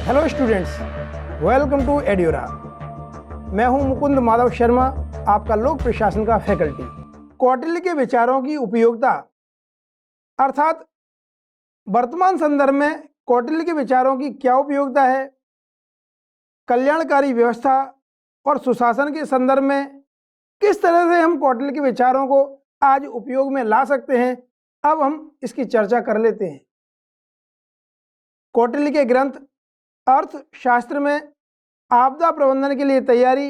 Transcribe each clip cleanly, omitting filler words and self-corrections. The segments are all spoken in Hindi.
Hello students, welcome to Edura. मैं हूं मुकुंद माधव शर्मा, आपका लोक प्रशासन का फैकल्टी। कौटिल्य के विचारों की उपयोगिता अर्थात वर्तमान संदर्भ में कौटिल्य के विचारों की क्या उपयोगिता है, कल्याणकारी व्यवस्था और सुशासन के संदर्भ में किस तरह से हम कौटिल्य के विचारों को आज उपयोग में ला सकते हैं, अब हम इसकी चर्चा कर लेते हैं। कौटिल्य के ग्रंथ अर्थशास्त्र में आपदा प्रबंधन के लिए तैयारी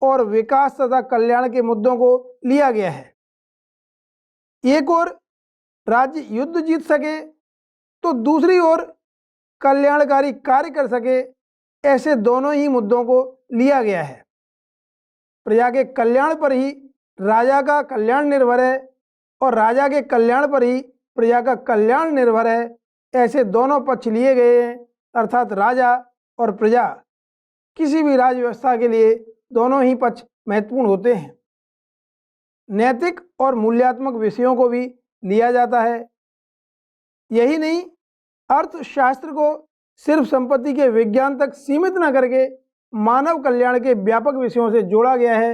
और विकास तथा कल्याण के मुद्दों को लिया गया है। एक ओर राज्य युद्ध जीत सके तो दूसरी ओर कल्याणकारी कार्य कर सके, ऐसे दोनों ही मुद्दों को लिया गया है। प्रजा के कल्याण पर ही राजा का कल्याण निर्भर है और राजा के कल्याण पर ही प्रजा का कल्याण निर्भर है, ऐसे दोनों पक्ष लिए गए हैं। अर्थात राजा और प्रजा, किसी भी राज्य व्यवस्था के लिए दोनों ही पक्ष महत्वपूर्ण होते हैं। नैतिक और मूल्यात्मक विषयों को भी लिया जाता है। यही नहीं, अर्थशास्त्र को सिर्फ संपत्ति के विज्ञान तक सीमित न करके मानव कल्याण के व्यापक विषयों से जोड़ा गया है।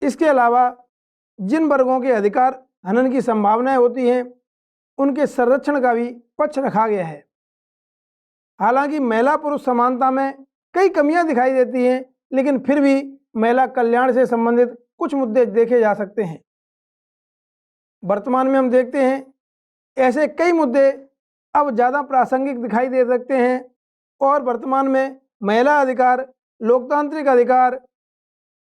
इसके अलावा जिन वर्गों के अधिकार हनन की संभावनाएं होती हैं, उनके संरक्षण का भी पक्ष रखा गया है। हालांकि महिला पुरुष समानता में कई कमियां दिखाई देती हैं, लेकिन फिर भी महिला कल्याण से संबंधित कुछ मुद्दे देखे जा सकते हैं। वर्तमान में हम देखते हैं ऐसे कई मुद्दे अब ज़्यादा प्रासंगिक दिखाई दे सकते हैं और वर्तमान में महिला अधिकार, लोकतांत्रिक अधिकार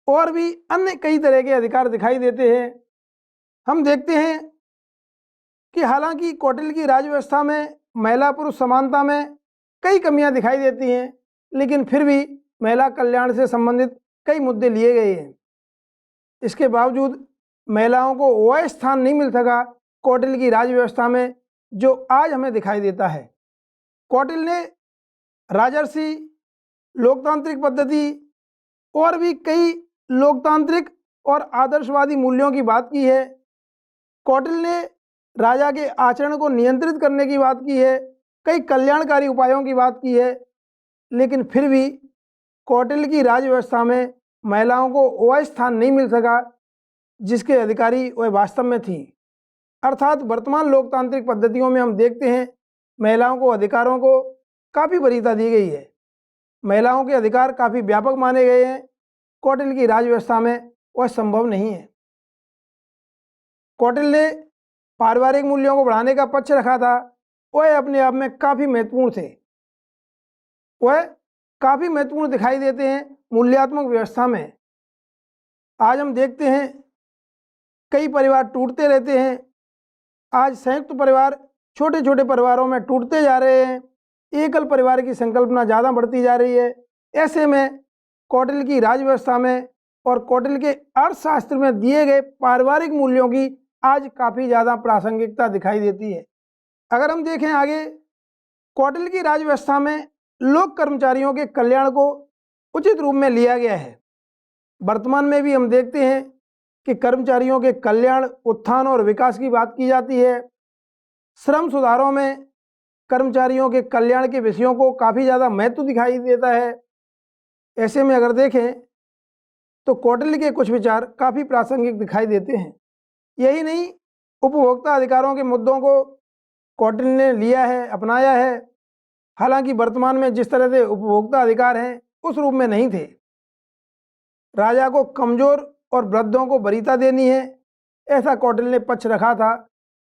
और भी अन्य कई तरह के अधिकार दिखाई देते हैं। हम देखते हैं कि हालांकि कौटिल्य की राज्य व्यवस्था में महिला पुरुष समानता में कई कमियां दिखाई देती हैं, लेकिन फिर भी महिला कल्याण से संबंधित कई मुद्दे लिए गए हैं। इसके बावजूद महिलाओं को वह स्थान नहीं मिल सका कौटिल्य की राज्य व्यवस्था में जो आज हमें दिखाई देता है। कौटिल्य ने राजर्षि, लोकतांत्रिक पद्धति और भी कई लोकतांत्रिक और आदर्शवादी मूल्यों की बात की है। कौटिल्य ने राजा के आचरण को नियंत्रित करने की बात की है, कई कल्याणकारी उपायों की बात की है, लेकिन फिर भी कौटिल्य की राज्य व्यवस्था में महिलाओं को वह स्थान नहीं मिल सका जिसके अधिकारी वह वास्तव में थी। अर्थात वर्तमान लोकतांत्रिक पद्धतियों में हम देखते हैं महिलाओं को अधिकारों को काफ़ी वरीयता दी गई है, महिलाओं के अधिकार काफ़ी व्यापक माने गए हैं। कौटिल्य की राज्य व्यवस्था में वह संभव नहीं है। कौटिल्य ने पारिवारिक मूल्यों को बढ़ाने का पक्ष रखा था, वह अपने आप में काफ़ी महत्वपूर्ण थे। वह काफ़ी महत्वपूर्ण दिखाई देते हैं मूल्यात्मक व्यवस्था में। आज हम देखते हैं कई परिवार टूटते रहते हैं। आज संयुक्त परिवार छोटे छोटे परिवारों में टूटते जा रहे हैं, एकल परिवार की संकल्पना ज़्यादा बढ़ती जा रही है। ऐसे में कौटिल्य की राज्य व्यवस्था में और कौटिल्य के अर्थशास्त्र में दिए गए पारिवारिक मूल्यों की आज काफ़ी ज़्यादा प्रासंगिकता दिखाई देती है। अगर हम देखें आगे, कौटिल्य की राज्य व्यवस्था में लोक कर्मचारियों के कल्याण को उचित रूप में लिया गया है। वर्तमान में भी हम देखते हैं कि कर्मचारियों के कल्याण, उत्थान और विकास की बात की जाती है। श्रम सुधारों में कर्मचारियों के कल्याण के विषयों को काफ़ी ज़्यादा महत्व दिखाई देता है। ऐसे में अगर देखें तो कौटिल्य के कुछ विचार काफ़ी प्रासंगिक दिखाई देते हैं। यही नहीं, उपभोक्ता अधिकारों के मुद्दों को कौटिल्य ने लिया है, अपनाया है। हालांकि वर्तमान में जिस तरह से उपभोक्ता अधिकार हैं उस रूप में नहीं थे। राजा को कमजोर और वृद्धों को वरीयता देनी है, ऐसा कौटिल्य ने पक्ष रखा था।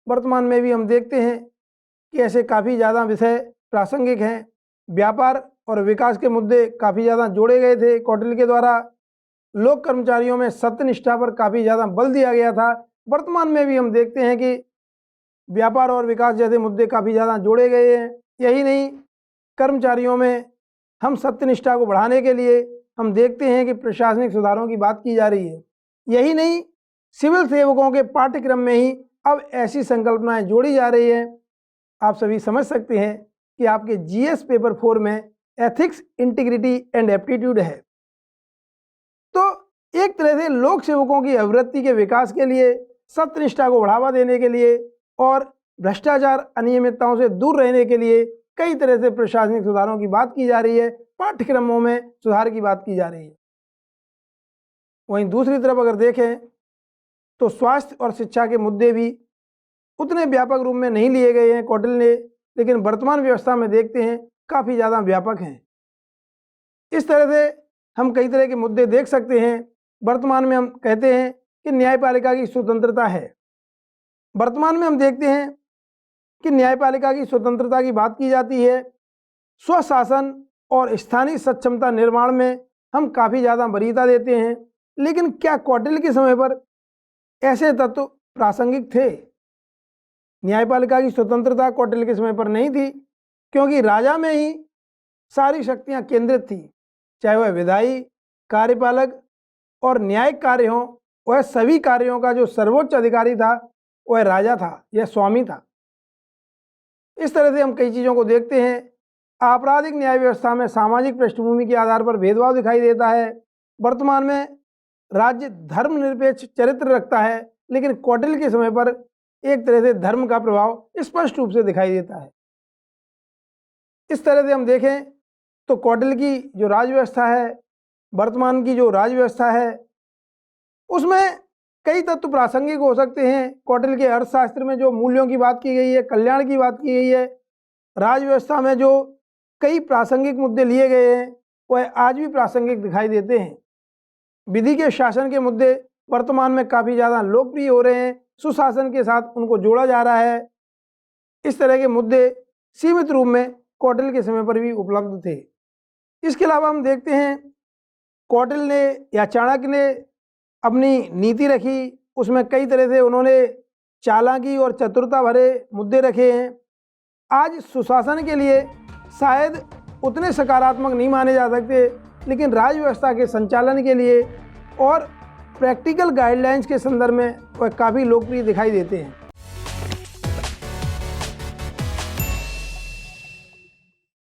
वर्तमान में भी हम देखते हैं कि ऐसे काफ़ी ज़्यादा विषय प्रासंगिक हैं। व्यापार और विकास के मुद्दे काफ़ी ज़्यादा जोड़े गए थे कौटिल्य के द्वारा। लोक कर्मचारियों में सत्यनिष्ठा पर काफ़ी ज़्यादा बल दिया गया था। वर्तमान में भी हम देखते हैं कि व्यापार और विकास जैसे मुद्दे काफ़ी ज़्यादा जोड़े गए हैं। यही नहीं, कर्मचारियों में हम सत्यनिष्ठा को बढ़ाने के लिए हम देखते हैं कि प्रशासनिक सुधारों की बात की जा रही है। यही नहीं, सिविल सेवकों के पाठ्यक्रम में ही अब ऐसी संकल्पनाएं जोड़ी जा रही हैं। आप सभी समझ सकते हैं कि आपके जीएस पेपर 4 में एथिक्स, इंटीग्रिटी एंड एप्टीट्यूड है। तो एक तरह से लोक सेवकों की अभिवृत्ति के विकास के लिए, सत्यनिष्ठा को बढ़ावा देने के लिए और भ्रष्टाचार, अनियमितताओं से दूर रहने के लिए कई तरह से प्रशासनिक सुधारों की बात की जा रही है, पाठ्यक्रमों में सुधार की बात की जा रही है। वहीं दूसरी तरफ अगर देखें तो स्वास्थ्य और शिक्षा के मुद्दे भी उतने व्यापक रूप में नहीं लिए गए हैं कौटिल्य ने, लेकिन वर्तमान व्यवस्था में देखते हैं काफ़ी ज़्यादा व्यापक हैं। इस तरह से हम कई तरह के मुद्दे देख सकते हैं। वर्तमान में हम कहते हैं कि न्यायपालिका की स्वतंत्रता है। वर्तमान में हम देखते हैं कि न्यायपालिका की स्वतंत्रता की बात की जाती है। स्वशासन और स्थानीय सक्षमता निर्माण में हम काफ़ी ज़्यादा वरीयता देते हैं, लेकिन क्या कौटिल्य के समय पर ऐसे तत्व प्रासंगिक थे? न्यायपालिका की स्वतंत्रता कौटिल्य के समय पर नहीं थी, क्योंकि राजा में ही सारी शक्तियां केंद्रित थी, चाहे वह विधायी, कार्यपालक और न्यायिक कार्य हों। वह सभी कार्यों का जो सर्वोच्च अधिकारी था वह राजा था, यह स्वामी था। इस तरह से हम कई चीज़ों को देखते हैं। आपराधिक न्याय व्यवस्था में सामाजिक पृष्ठभूमि के आधार पर भेदभाव दिखाई देता है। वर्तमान में राज्य धर्मनिरपेक्ष चरित्र रखता है, लेकिन कौटिल्य के समय पर एक तरह से धर्म का प्रभाव स्पष्ट रूप से दिखाई देता है। इस तरह से हम देखें तो कौटिल्य की जो राज व्यवस्था है, वर्तमान की जो राज व्यवस्था है, उसमें कई तत्व प्रासंगिक हो सकते हैं। कौटिल्य के अर्थशास्त्र में जो मूल्यों की बात की गई है, कल्याण की बात की गई है, राज व्यवस्था में जो कई प्रासंगिक मुद्दे लिए गए हैं वह आज भी प्रासंगिक दिखाई देते हैं। विधि के शासन के मुद्दे वर्तमान में काफ़ी ज़्यादा लोकप्रिय हो रहे हैं, सुशासन के साथ उनको जोड़ा जा रहा है। इस तरह के मुद्दे सीमित रूप में कौटिल्य के समय पर भी उपलब्ध थे। इसके अलावा हम देखते हैं कौटिल्य ने या चाणक्य ने अपनी नीति रखी, उसमें कई तरह से उन्होंने चालाकी और चतुरता भरे मुद्दे रखे हैं। आज सुशासन के लिए शायद उतने सकारात्मक नहीं माने जा सकते, लेकिन राज व्यवस्था के संचालन के लिए और प्रैक्टिकल गाइडलाइंस के संदर्भ में वह काफ़ी लोकप्रिय दिखाई देते हैं।